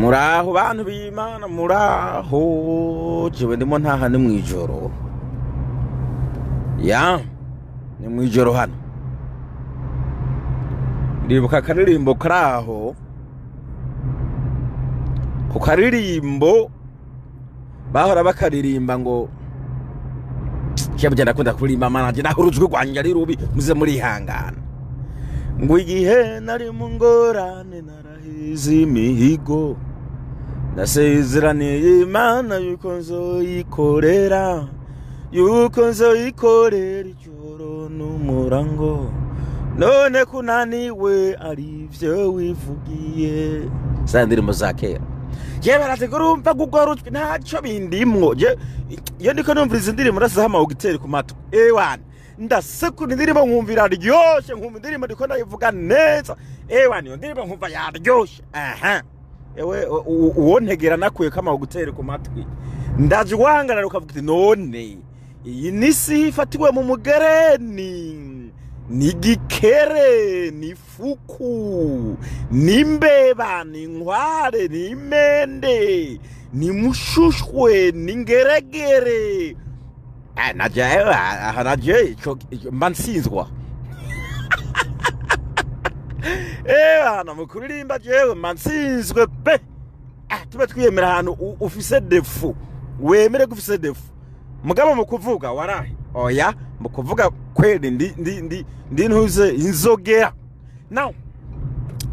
Muraho bantu b'Imana muraho jewe ndimo ntaha ni mwijoro ni mwijoro hano ndibuka akaririmbo karaho ku karirimbo bahora bakaririmba ngo cyabujya ndakunda kuririmba manaje naho urujwe rwanje ari rubi muze muri hangana ngo igihe nari mu ngorane narahize imihigo nasezeraniye Imana yuko nzoyikorera ijoro n'umurango none kunaniwe ari byo wivugiye za ndirimbo za kera je barategurumva gugorujwe ntacyo bindimwo je iyo ndiko numviriza indirimbo ndasaha ugiteri ku matwi ewana ndasekunda indirimbo nkumvira ryoshe nkumva indirimbo ndiko ndayivuga neza ewana iyo ndirimbo nkumva yaryoshe ewe uwontegera nakuye kama ugutera ku matwi ndaje wangana ukavuga ati none iyi nisi ifatiwe mu mugereni ni gikere ni fuku ni mbeba ni nkware ni mende ni mushushwe ni ngeregere naje mansinzwa bana mukuririmba jewe mansinzwe pe tube twiyemera ahantu ufise defu wemere gufise defu mugabo mukuvuga warahe oya mukuvuga kweli ndi ntuze inzogera now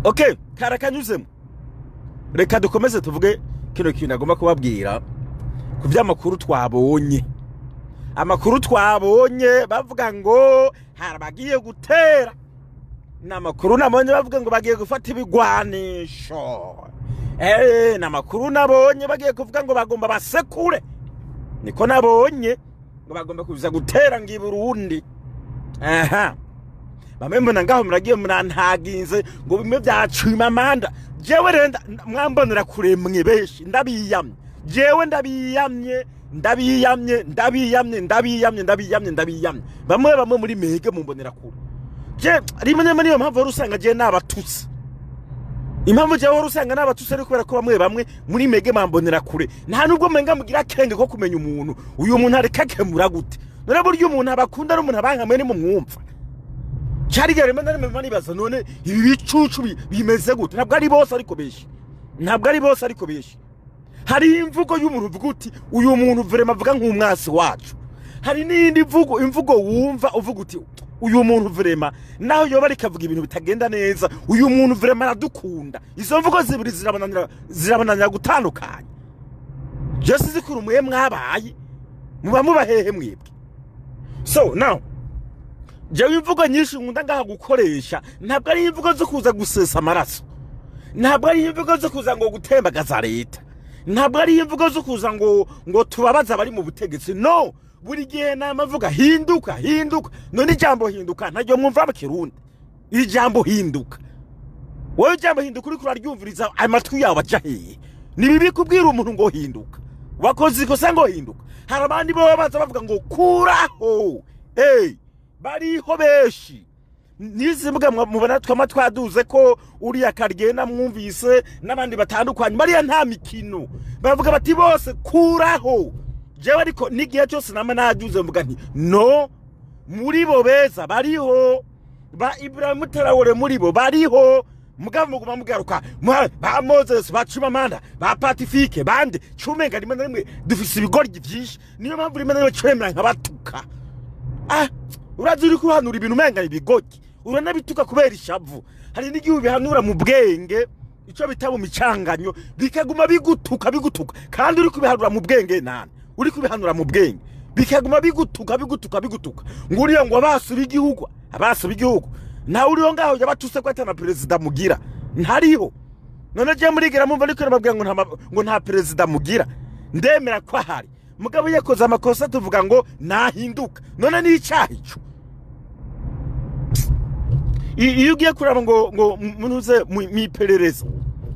okay karakanyuzemo reka dukomeze tuvuge kino kintu agomba kubabwira ku by'amakuru twabonye amakuru twabonye bavuga ngo harabagiye gutera namakuru nabonye bavuga ngo bagiye gufata ibigwanisho namakuru nabonye bagiye kuvuga ngo bagomba basekure niko nabonye ngo bagomba kuza gutera ngi Burundi bamwe mbona ngaho muragiye murantaginze ngo bimwe byacima amanda jewe renda mwambonera kuremwe beshi ndabiyamye jewe ndabiyamye bamwe muri mege mumbonera kure je rimwe niyo mpamvu rusanga je nabatutsi impamvu je rusanga nabatutsi ari kubera ko bamwe muri mege mambonera kure nta nubwo menga mugira kenge ko kumenya umuntu uyu muntu ari kakemura gute none buryo umuntu abakunda n'umuntu abankamwe ni mu mwumva cyari gare rimwe nibaza none ibi bicucu bimeze gute ntabwo ari bose ariko beshi hari imvugo y'umuntu uvuga uti uyu muntu vraiment avuga nk'umwasi wacu hari n'indi imvugo wumva uvuga uti uyu muntu vraiment naho yoba rikavuga ibintu bitagenda neza uyu muntu vraiment aradukunda izo mvugo zibiri zirabananira gutandukanya je sizikuru muye mwabaye muba mubahehe mwebwe so now je imvugo nyinshi nkunda ngaha gukoresha ntabwo ari imvugo zo kuza gusesa amaraso ntabwo ari imvugo zo kuza ngo gutembagaza leta ntabwo ari imvugo zo kuza ngo tubabaza bari mu butegetsi no buri gihe namavuga hinduka none ijambo hinduka ntajyo mwumva mu Kirundi ijambo hinduka wowe ijambo hinduka uri kuraryumviriza amatwi yawe ajahiye nibibi kubwira umuntu ngo hinduka wakoze ikosa ngo hinduka hari abandi bo baza bavuga ngo kuraho bariho beshi nizimbwa mubona twaduze ko uri akarigena mwumvise nabandi batandukanye bariya nta mikino bavuga bati bose kuraho jewe ariko nigiye cyose nama najuze mvuga nti no muri bo beza bariho ba Ibrahim Traoré muri bo bariho mugabo muguma mugaruka ba Moses ba Chimamanda ba Pacifique bande cumenga rimwe na rimwe dufise ibigoryi byinshi niyo mpamvu rimwe na rimwe cwemera nkabatuka urazuri kuhanura ibintu menga ibigoryi uranabituka kubera ishavu hari n'igihe bihanura mu bwenge ico bitabo micanganyo bikaguma bigutuka kandi uri kubihanura mu bwenge nane uri kubihanura mu bwenge bikaguma bigutuka nguriye ngo abasubi igihugu nawe uriho ngaho yabatuse ko atana president mugira ntariho none je murigera mumva ariko nababwira ngo nta president mugira ndemera ko ahari mugabo yakoze amakosa tuvuga ngo nahinduka none ni icyahico iyo ugiye kuraba ngo munuze miperereza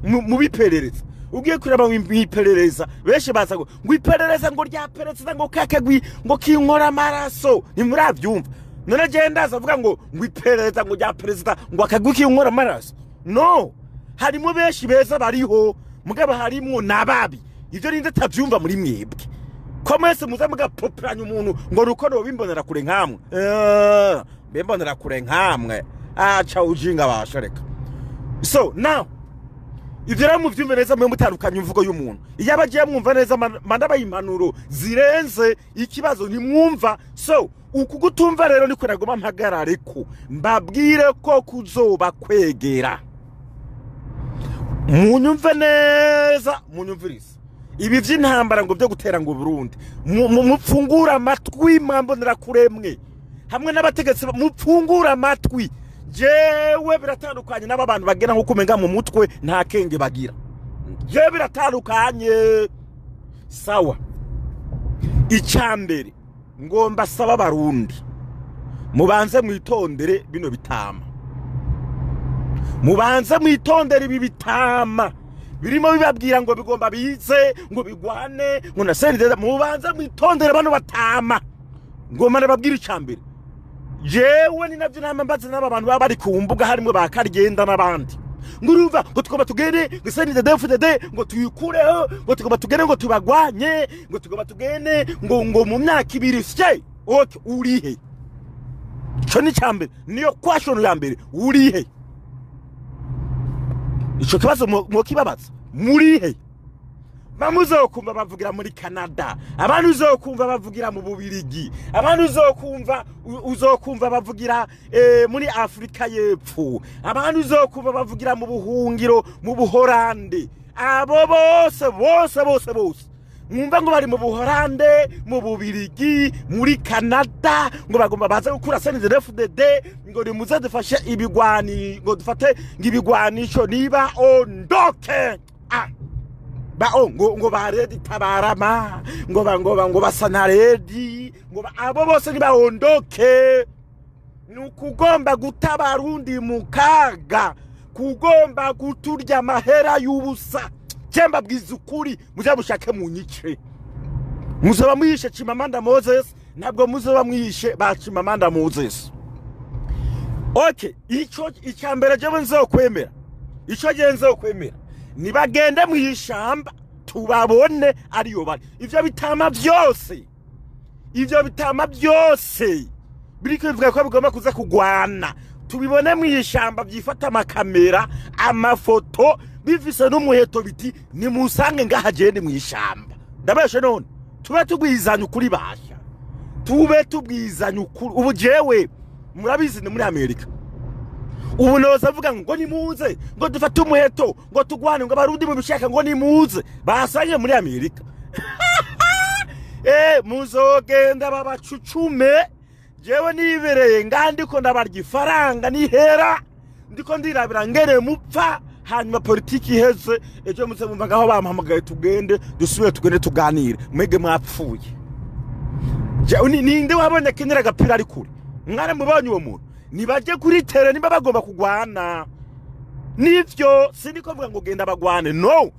mu biperereza ugiye kuraba miperereza benshi baza ngo iperereza ngo rya perezida ngo kakagwi ngo kinkora amaraso ni murabyumva none je ndaza avuga ngo iperereza ngo rya perezida ngo akagwi kinkora amaraso no harimo benshi beza bariho mugabo harimwo nababi ivyo rinde tavyumva muri mwebwe ko mwese muza mugapoperanya umuntu ngo ruko no bimbonera kure nkamwe bimbonera kure nkamwe acha ujinga bashareka. So now ivyo rero muvyumve neza mwe mutandukanye imvugo y'umuntu iyo abagiye mwumva neza mandaba impanuro zirenze ikibazo ni mwumva. So ukugutumva rero niko nagoma mpagarare ko mbabwire ko kuzoba kwegera munyumve neza munyumvirize ibi vy'intambara ngo byo gutera ngo Burundi mupfungura amatwi mwambonera kuremwe hamwe n'abategetsi mupfungura amatwi. Jewe biratandukanye n'aba bantu bagena nko kumenga mu mutwe nta kenge bagira. Jewe biratandukanye. Sawa. Icambere ngomba saba Barundi mubanze mwitondere bino bitama. Mubanze mwitondere ibi bitama birimo bibabwira ngo bigomba bize ngo bigwane ngo nasenze. Mubanze mwitondere bano batama ngomba nababwira icambere. Jewe ni navyo nambaza n'aba bantu baba bari ku mbuga harimo bakarigenda n'abandi ngurumva ngo tugomba tugende gisani de ngo tuyikureho ngo tugomba tugende ngo tubagwanye ngo tugomba tugende ngo mu myaka ibiri sye. Okay, urihe? Ico ni cyambere niyo question ya mbere, urihe? Ico kibazo mo kibabaza murihe? Bamuzokumva bavugira muri Canada, abantu uzokumva bavugira mu Bubirigi, abantu uzokumva bavugira muri Afrika y'Epfo, abantu uzokumva bavugira mu buhungiro mu Buholande. Abo bose mwumva ngo bari mu Buholande, mu Bubirigi, muri Canada, ngo bagomba baza gukura CNDD-FDD ngo rimuze dufashe ibigwani ngo dufate ngibigwanisho niba ondoke. Ngo baredi tabarama ngo basanaredi ngo abo bose ni baondoke. Nukugomba gutabarundi mukaga, kugomba guturya mahera y'ubusa. Cyemba bwizukuri muzamushake mu nyice. Muzaba mwishe Chimamanda Moses, ntabwo muzaba mwishe ba Chimamanda Moses. Okay, ico icyambere je nzokwemera. Ico je nzokwemera nibagende mwishamba tubabone ariyo bari. Ivyo bitama byose biriko bivuga ko bigomba kuza kugwana, tubibone mwishamba byifata amakamera amafoto bifise n'umuheto biti ni musange ngahagende mwishamba. Ndabeshe none tube tugwizanya ukuri basha, tube tubwizanya ukuri. Ubu jewe murabizi ni muri Amerika, ubu noza avuga ngo nimuze ngo dufate umuheto ngo tugwane ngo abarundi mu bishaka ngo nimuze basanye muri Amerika. Muzogenda babacucume. Jewe nibereye ngandiko ndabarya ifaranga nihera ndiko ndirabira ngene mupfa, hanyuma politiki iheze ejo muze mumva ngaho bampamagaye tugende dusubire tugende tuganire mwege mwapfuye. Ninde wabonye kenera agapira ari kure? Mware mubonye uwo muntu nibaje kuri tere nimba bagomba kugwana. Nivyo siniko mvuga ngo genda bagwane, no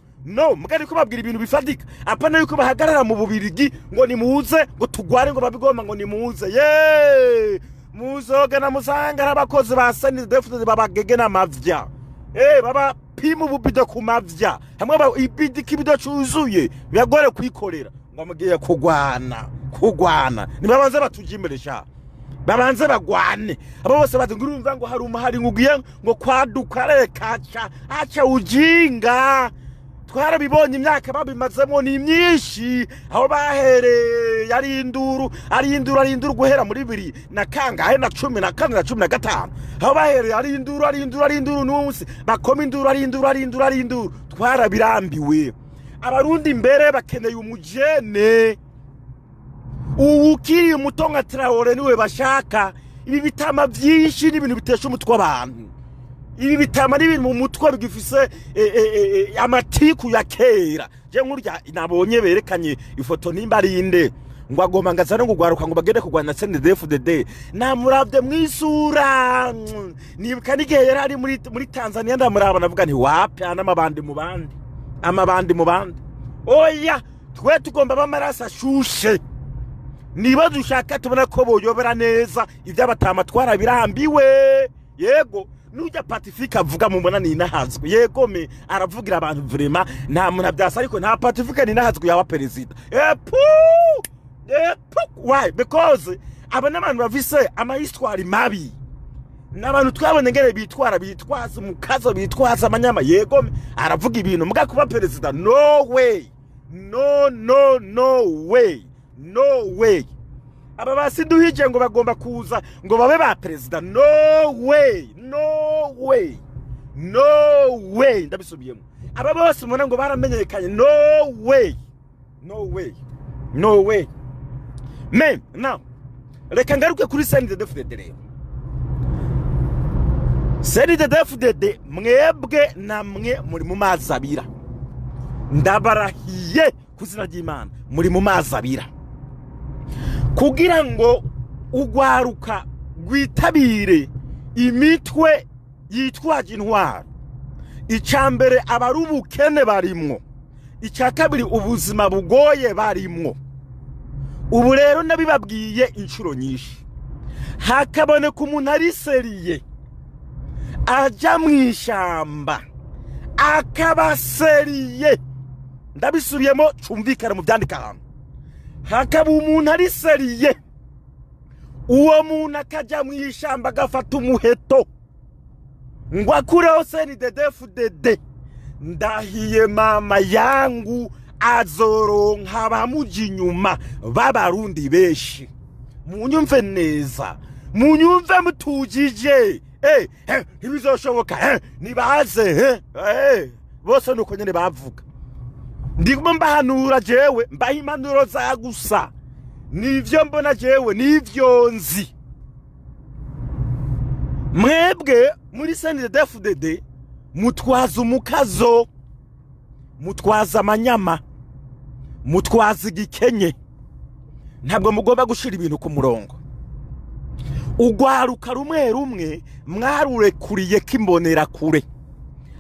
mugari ko babwira ibintu bifadika. Apana yuko bahagarara mu Bubirigi ngo nimuze ngo tugware ngo babigomba ngo nimuze. Muzoga na musanga abakozi ba CNDD-FDD babagege na mavya. Baba pimu bubido ku mavya hamwe ibidi kibido cyuzuye byagore kwikorera ngo mugiye kugwana nibabanze batujimeresha babanze bagwane. Abo bose bazi ngurumva ngo hari umuhari ngugiye ngo kwaduka rekaca acha ujinga. Twarabibonye imyaka babimazemo ni myinshi, aho bahere yari induru guhera muri 2 na kangahe na 14 na 15, aho bahere yari induru n'umunsi bakoma induru. Twarabirambiwe. Abarundi imbere bakeneye umujene. Ukiri umutonga Traore niwe bashaka. Ibi bitama byinshi n'ibintu bitesha umutwe abantu. Ibi bitama n'ibintu mu mutwe bigifise amatiku ya kera. Je nkurya nabonye berekanye ifoto nimba rinde ngo agomba ngazana ngo gwaruka ngo bagende kugwana CNDD-FDD. Namuravye mwisura nibuka n'igihe yari ari muri Tanzania ndamuraba navuga nti wapi anamabandi mu bandi. Oya twe tugomba bamarasa shushe. Niba dushaka tubona ko boyobera neza ibyabatama twarabirambiwe. Yego nujya Pacifique avuga mu mbona ni nahazwe yego me aravugira abantu vrema nta muntu abyasa ariko nta Pacifique ni nahazwe yawa perezida why because abana abantu bavise ama histoire mabi n'abantu twabone ngere bitwaza mukazo bitwaza amanyama yego me aravuga ibintu muga kuba perezida no way no way aba basiduhije ngo bagomba kuza ngo babe ba perezida no way ndabisubiyemo aba bose mubona ngo baramenyekanye no way men now reka ngaruke kuri CNDD-FDD CNDD-FDD mwebwe namwe muri mu mazabira ndabarahiye kuzina ry'Imana muri mu mazabira kugira ngo ugwaruka gwitabire imitwe yitwaje intwaro icambere abarubukene barimwo icakabiri ubuzima bugoye barimwo ubu rero nabibabwiye inshuro nyinshi hakaboneka umuntu ari seriye aja mwishamba akabaseriye ndabisubiyemo cumvikana mu byandika hano hakaba umuntu ari seriye uwo muntu akaja mwishamba agafata umuheto ngo akureho CNDD-FDD ndahiye mama yangu azoronka abamuja inyuma b'abarundi benshi munyumve neza munyumve mutujije ntibizoshoboka nibaze bose nuko nyene bavuga ndimo mbahanura jewe mbaha impanuro za gusa nivyo mbona jewe nivyo nzi mwebwe muri CNDD-FDD mutwaza umukazo mutwaza amanyama mutwaza igikenye ntabwo mugomba gushira ibintu ku murongo ugwaruka rumwe mwarurekuriye kimbonera kure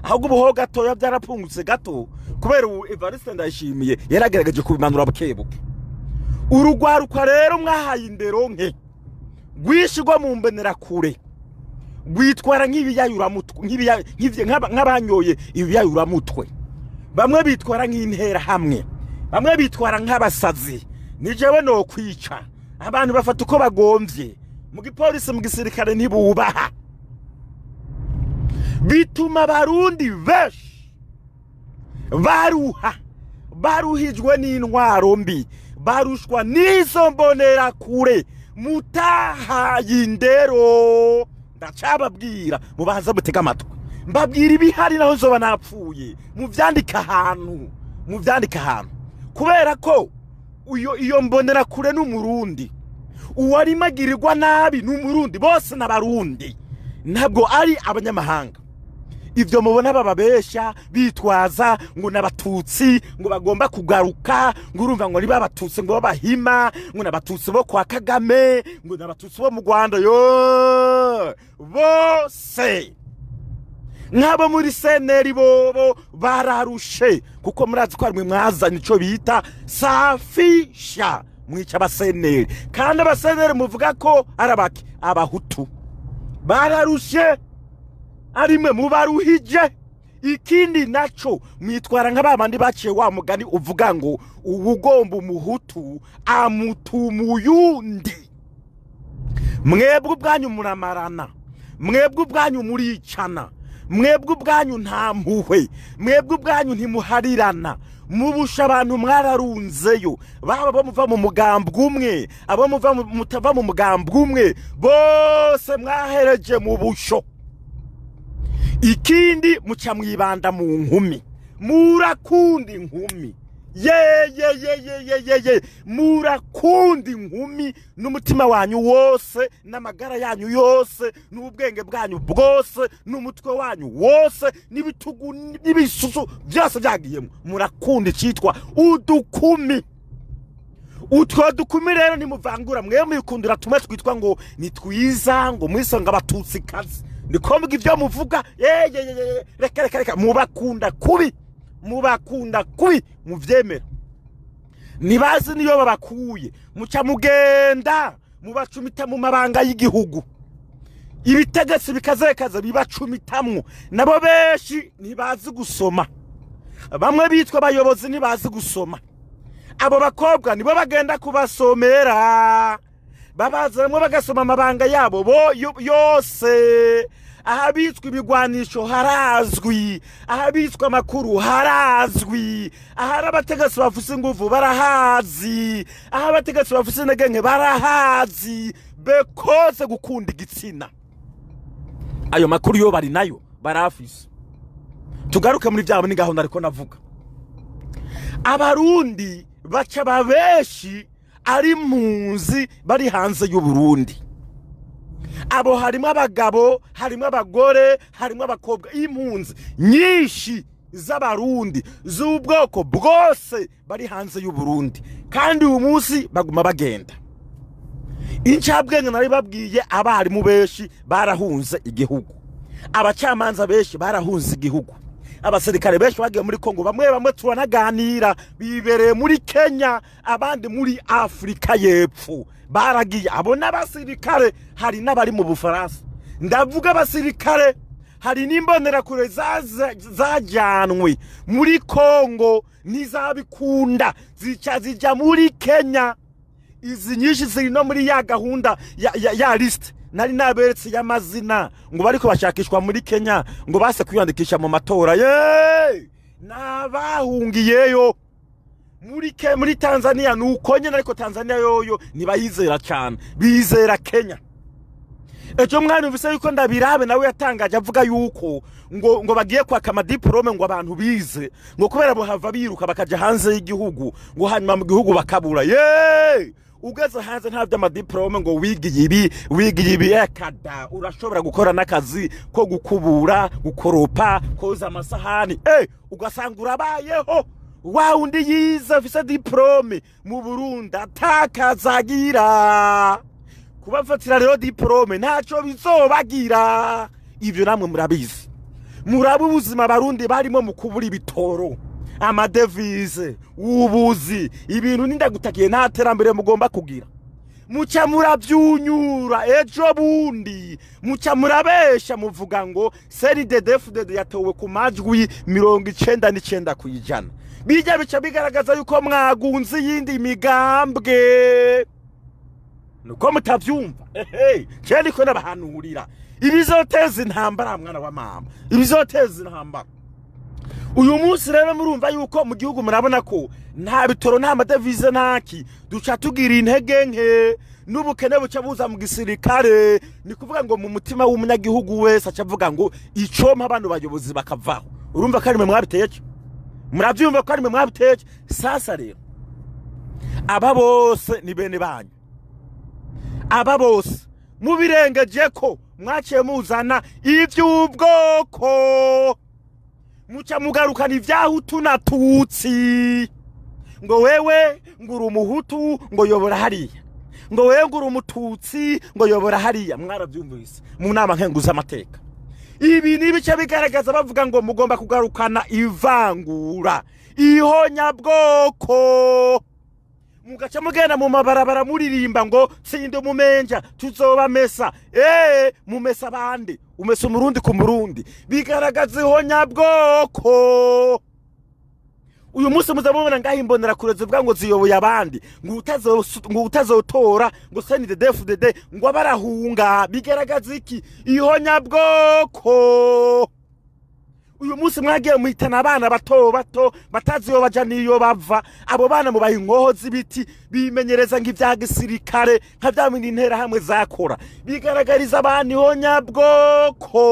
ahubwo ubuho gatoya byarapfungutse gato kubera Evariste Ndayishimiye yaragerageje kubimanura bukebuke urugwaruka rero mwahaye indero nke gwishigwa mu mbonera kure gwitwara nk'ibiyayura mutwe nk'abanyoye ibiyayura mutwe bamwe bitwara nk'intera hamwe bamwe bitwara nk'abasazi nijewe no kwica abantu bafata uko bagomvye mu gipolisi mu gisirikare ntibubaha bituma barundi besh baruhijwe n'intwaro mbi barushwa n'izo mbonera kure mutahaye indero ndacababwira mubanza mutega amatwi mbabwira ibihari naho nzoba napfuye muvyandika ahantu kubera ko iyo mbonera kure n'umurundi uwarimagirirwa nabi n'umurundi bose n'abarundi ntabwo ari abanyamahanga ivyo mubona bababesha bitwaza ngo nabatutsi ngo bagomba kugaruka ngo urumva ngo riba abatutsi ngo babahima ngo nabatutsi bo kwa Kagame ngo nabatutsi bo mu Rwanda yo bose nk'abo muri seneri bobo bararushe kuko murazi ko ari mwazanye ico bita safisha mwica abaseneri kandi abaseneri muvuga ko arabaki abahutu bararushe arimwe mubaruhije ikindi naco mwitwara nk'abandi baciye wa mugani uvuga ngo ubugomba umuhutu amutumuyundi mwebwe ubwanyu muramarana mwebwe ubwanyu muricana mwebwe ubwanyu nta mpuhwe mwebwe ubwanyu ntimuharirana mubusha abantu mwararunzeyo baba bamuva mu mugambwe umwe abo mutava mu mugambwe umwe bose mwahereje mu busho ikindi muca mwibanda mu nkumi murakunda inkumi ye murakunda inkumi n'umutima wanyu wose n'amagara yanyu yose n'ubwenge bwanyu bwose n'umutwe wanyu wose n'ibitugu n'ibisusu byose byagiyemo murakunda icitwa udukumi utwo dukumi rero nimuvangura mwe muyikundira tumwe twitwa ngo ni twiza ngo mwisanga abatutsi kazi niko mvuga ivyo muvuga reka mubakunda kubi muvyemera nibazi niyo babakuye muca mugenda mubacumita mu mabanga y'igihugu ibitegetsi bikazekaza bibacumitamwo nabo benshi ntibazi gusoma bamwe bitwa abayobozi ntibazi gusoma abo bakobwa nibo bagenda kubasomera babazamwe bagasoma amabanga yabo yose ahabitswe ibigwanisho harazwi ahabitswe amakuru harazwi ahari abategetsi bafise inguvu barahazi aho abategetsi bafise intege nke barahazi bekoze gukunda igitsina ayo makuru yo bari nayo barafise tugaruke muri byabo ni gahunda ariko navuga abarundi baca babeshi ari munzi bari hanze y'u Burundi abo harimo abagabo harimo abagore harimo abakobwa impunzi nyinshi z'abarundi z'ubwoko bwose bari hanze y'u Burundi kandi uyu munsi baguma bagenda incabwenge nari babwiye abarimu benshi barahunze igihugu abacamanza benshi barahunze igihugu abasirikare benshi bagiye muri Kongo bamwe turanaganira bibereye muri Kenya abandi muri Afrika y'Epfo baragiye abo n'abasirikare hari n'abari mu Bufaransa ndavuga abasirikare hari n'imbonera kure zajyanwe muri Kongo nizabikunda zija muri Kenya izi nyinshi ziri no muri ya gahunda ya list nari naberetse y'amazina ngo bariko bashakishwa muri Kenya ngo base kwiyandikisha mu matora nabahungiyeyo muri Tanzania nukonye ariko Tanzania yoyo nibayizera cyane bizera Kenya ejo mwana uvise yuko ndabirabe nawe yatangaje avuga yuko ngo bagiye kwaka amadiplome ngo abantu bize ngo kubera bohava biruka bakaja hanze y'igihugu ngo hanyuma mu gihugu bakabura ugeze hanze nta by'amadiplome ngo wigiye ibi ekada urashobora gukora n'akazi ko gukubura gukoropa koza amasahani ugasanga urabayeho wa undi yize afise diplome mu Burundi atakazagira kubafatira rero diplome ntaco bizobagira ivyo namwe murabizi murabu ubuzima barundi barimo mu kubura ibitoro amadevize ubuzi ibintu nindagutakiye nta terambere mugomba kugira muca murabyunyura ejo bundi muca murabesha muvuga ngo CNDD-FDD yatowe ku majwi 99 kwijana bijya bica bigaragaza yuko mwagunze yindi migambwe nuko mutavyumva cyane ko nabahanurira ibizoteza intambara mwana wa mama ibizoteza intambara uyu munsi rero murumva yuko mu gihugu murabona ko nta bitoro nta madevize ntaki duca tugira intege nke n'ubukene buca buza mu gisirikare ni kuvuga ngo mu mutima w'umunyagihugu wese acavuga ngo icoma abantu bayobozi bakavaho urumva ko ari mwe mwabiteye muravyumva ko ari mwe mwabiteye sasa rero aba bose ni bene banyu aba bose mubirengeje ko mwaciye muzana ivy'ubwoko muca mugarukana ivyahutu na tutsi ngo wewe nguru umuhutu ngo yobora hariya ngo wewe nguru umututsi ngo yobora hariya mwaravyumvise mu nama nkenguza amateka ibi nibice bigaragaza bavuga ngo mugomba kugarukana ivangura ihonyabwoko mugaca mugenda mu mabarabara muririmba ngo sinde mumenja tuzobamesa mumesa bande umesa umurundi ku murundi bigaragaza ihonyabwoko uyu munsi muzamubona ngaho imbonera kure zivuga ngo ziyoboye abandi ngo utazotora ngo CNDD-FDD ngo barahunga bigaragaza iki ihonyabwoko uyu munsi mwagiye muhitana abana bato bataziyo baja niyo bava abo bana mubaha inkoho z'ibiti bimenyereza nk'ivya gisirikare nka vya bindi intera hamwe zakora bigaragariza abantu ihonyabwoko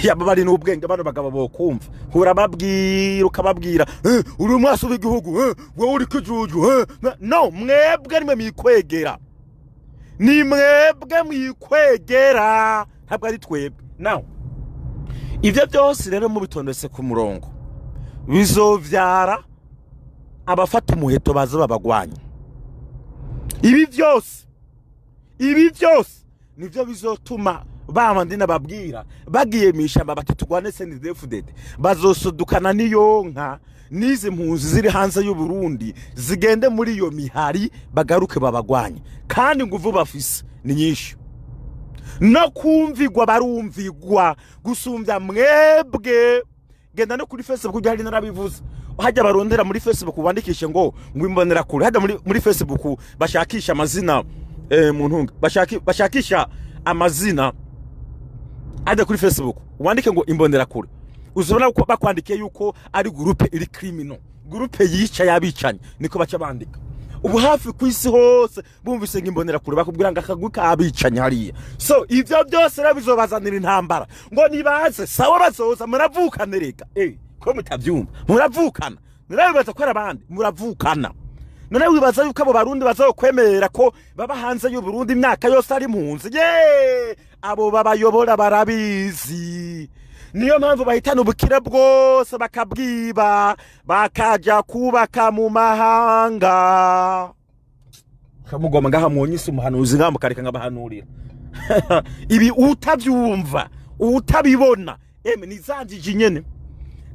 yaba bari n'ubwenge bano bagabo bokumva urababwira ukababwira uri umwasi w'igihugu wowe uri kujuju no mwebwe nimwe mikwegera ni mwebwe mwikwegera ntabwo ari twebwe nawe ivyo byose rero mubitondetse ku murongo bizovyara abafata umuheto baza babagwanya ibi byose nivyo bizotuma bamandi nababwira bagiye mishamba batutugwane CNDD-FDD bazosudukana niyo nka nizi mpunzi ziri hanze y'u Burundi zigende muri iyo mihari bagaruke babagwanye kandi nguvu bafise ni nyinshi no kumvigwa barumvigwa gusumbya mwebwe genda no kuri Facebook ujya hari narabivuze hajya barondera muri Facebook wandikishe ngo imbonera kure hajya muri Facebook bashakisha amazina muntu bashakisha amazina hajya kuri Facebook wandike ngo imbonera kure uzobona ko bakwandikiye yuko ari groupe iri criminal groupe yica yabicanye niko baca bandika ubu hafi kwisi hose bumvise ngimbonera kure bakubwira ngo akagwi kabicanye hariya so ivyo byose rabizobazanira intambara ngo nibaze sawa bazoza muravukana reka ko mutavyumva muravukana narabibaza ko arabandi muravukana none wibaza yuko abo barundi bazokwemerera ko baba hanze y'u Burundi imyaka yose ari mpunzi abo babayobora barabizi niyo mpamvu bahitana ubukire bwose bakabwiba bakaja kubaka mu mahanga kamugoma ngaha mwonyise umuhanuzi ngamukareka ngabahanurira ibi utavyumva utabibona nizanjije nyene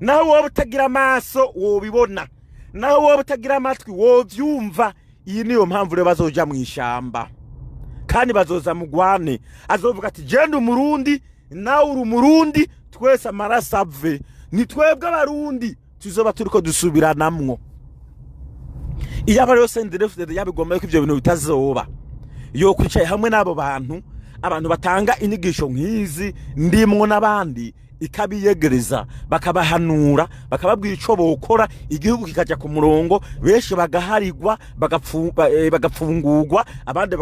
naho wowe utagira amaso wobibona naho wowe utagira amatwi wovyumva iyi niyo mpamvu rero bazoja mu ishamba kandi bazoza mugwane azovuga ati genda umurundi nawe uri umurundi twese amaraso ave ni twebwe abarundi tuzoba turiko dusubiranamwo iyo aba rero CNDD-FDD yabigomba ko ivyo bintu bitazoba yo kwicaye hamwe n'abo bantu abantu batanga inyigisho nk'izi ndimwo n'abandi ikabiyegereza bakabahanura bakababwira ico bokora igihugu kikaja ku murongo benshi bagaharigwa bagafungurwa abandi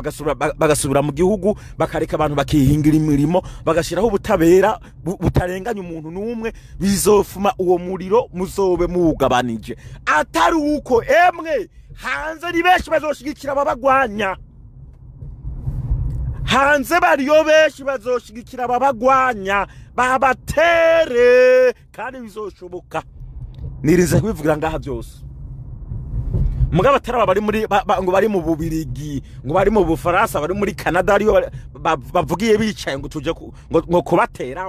bagasubira mu gihugu bakareka abantu bakihingira imirimo bagashiraho ubutabera butarenganya umuntu numwe bizofuma uwo muriro muzobe mugabanije atari uko emwe hanze ni benshi bazoshigikira babagwanya hanze bariyo benshi bazoshigikira babagwanya babatere kandi bizoshoboka nirinze kubivugira ngaha byose mugabo ataraba bari muri ngo bari mu Bubirigi ngo bari mu Bufaransa bari muri Canada ariyo bavugiye bicaye ngo tuje ngo kubatera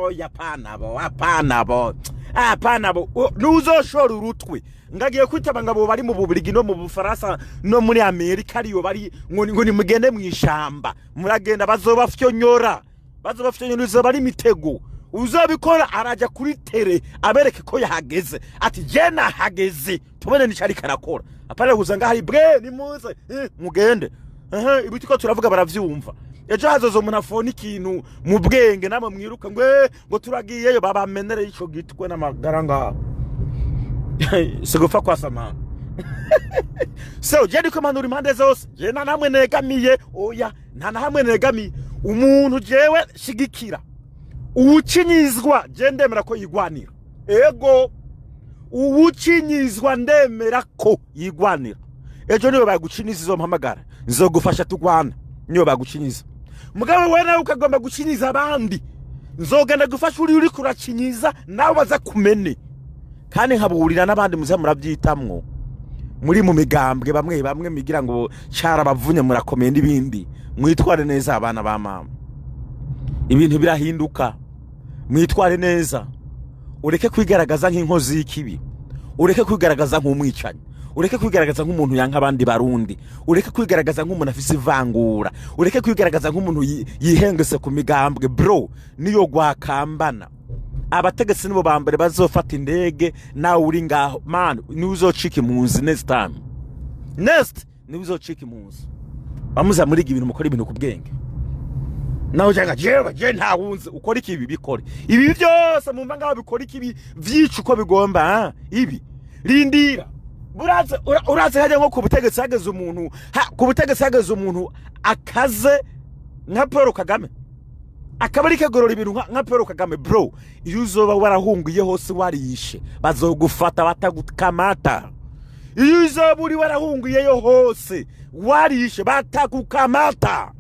apana bo nuzoshora urutwe ngagiye kwitaba ngabo bari mu Bubirigi no mu Bufaransa no muri Amerika ariyo bari ngo ni mugende mu ishamba muragenda bazobafyonyora bari mitego uzabikora araja kuri tere abereke ko yahageze ati je nahageze tubone nicari karakora apare kuzanga hari bre ni muze mugende ibiti ko turavuga baravyumva ejo hazozo munafone ikintu mu bwenge namwe mwiruka ngo turagiyeyo babamenere ico gitwe n'amagara ngaho sigupfa kwasamana so je ndiko manura impande zose je na namwe negamiye oya nta na hamwe negamiye umuntu jewe shigikira uwucinyizwa je ndemera ko yigwanira ego uwucinyizwa ndemera ko yigwanira ejo niwe baguciniza izo mpamagara nzogufasha tugwana niyo baguciniza mugabo we nawe ukagomba guciniza abandi nzogenda gufasha uri kuracinyiza nawe baza kumene kandi nkaburira n'abandi muze muravyitamwo muri mu migambwe bamwe migira ngo cara bavunye murakomeye n'ibindi mwitware neza abana ba mama ibintu birahinduka mwitware neza ureke kwigaragaza nk'inkozi y'ikibi ureke kwigaragaza nk'umwicanyi ureke kwigaragaza nk'umuntu yanka abandi barundi ureke kwigaragaza nk'umuntu afise ivangura ureke kwigaragaza nk'umuntu yihengese ku migambwe bro niyo gwakambana abategetsi nibo bambere bazofata indege nawe uri ngaho man ni uzocika impunzi next ni uzocika impunzi bamuza muri ibintu mukora ibintu ku bwenge naho janga je ntawunze ukora iki ibi bikore ibi byose mumva ngaho bikora iki vyica uko bigomba ibi rindira uraze hajya nko ku butegetsi hageze umuntu ku butegetsi hageze umuntu akaze nka Paul Kagame akabari kagorora ibintu nka Paul Kagame bro iyo uzoba warahungiye hose warishe bazogufata batagukamata iyo uzoba uri warahungiyeyo hose warishe batagukamata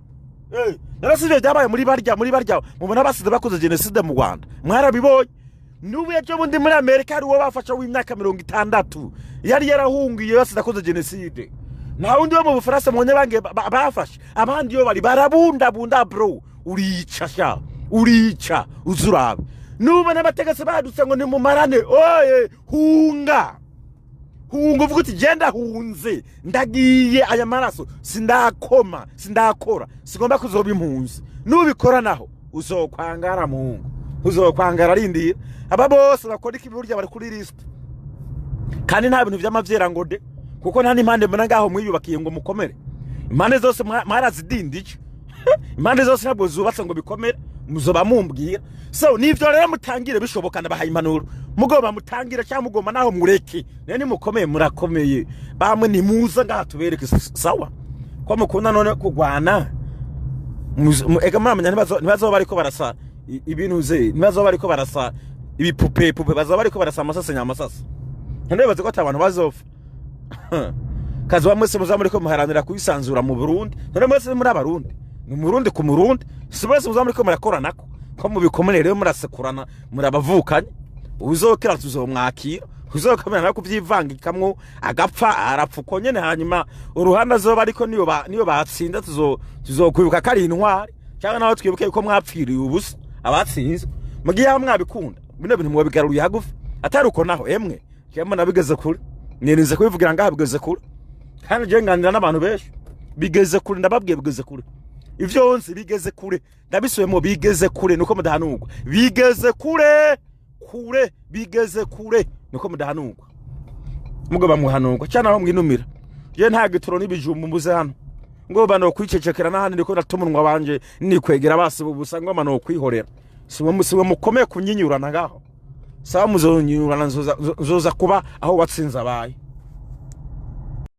narasize byabaye muri barya mubona basize bakoze genocide mu Rwanda mwarabibonye nubuye cyo bundi muri Amerika ari wo bafasha w'imyaka 60 yari yarahungiye basize akoze genocide na undi wo mu Bufaransa mu nyabange bafashe abandi yo bari barabunda bro urica sha urica uzurabe nuba n'abategetsi badutse ngo nimumarane oye hunga uvuga uti genda hunze ndagiye aya maraso sindakora sigomba kuzoba impunzi nubikora naho uzokwangara Mungu uzokwangara rindira aba bose bakora iki burya bari kuri list kandi nta bintu by'amavyera ngo de kuko nta n'impande mbona ngaho mwiyubakiye ngo mukomere impande zose mwarazidindije impande zose ntabwo zubatse ngo bikomere muzoba mumbwira so nivyo rero mutangire bishoboka ndabahaye impanuro mugomba mutangire cyangwa mugomba naho mureke nene mukomeye murakomeye bamwe nimuza ngaha tubereke sawa ko mukunda none kugwana ega mwamenya ntibazo bariko barasa ibintu ze ntibazo bariko barasa ibipupe bazo bariko barasa amasase nyamasase ndebaze ko abantu bazofa kazi bamwe se muzamuri ko muharanira kuyisanzura mu Burundi none mwese muri abarundi mu Burundi ku Murundi sibese muzamuri ko murakoranako ko mubikomere rero murasekurana murabavukanye uzokera tuzomwakira uzokamera nako kuvyivangikamwo agapfa arapfuko nyene hanyuma uruhanda zoba ariko niyo batsinda tuzokwibuka kari intwari cyangwa naho twibuke ko mwapfiriye ubusa abatsinzwe mugiye mwabikunda bino bintu mwabigaruye hagufi atari uko naho emwe cyangwa nabigeze kure nirinze kubivugira ngaha bigeze kure kandi je nganira n'abantu benshi bigeze kure ndababwiye bigeze kure ivyo onse bigeze kure ndabisubemo bigeze kure nuko mudahanurwa bigeze kure bigeze kure nuko mudahanurwa mugo bamuhanurwa cyane aho mwinumira je nta gitoro n'ibijumbu mbuze hano ngo bano kwicecekera nahandi ndiko natumunwa banje nikwegera basi bubusa ngo mano kwihorera siwe mukomeye kunyinyurana ngaho sawa muzonyurana nzoza kuba aho watsinza abaye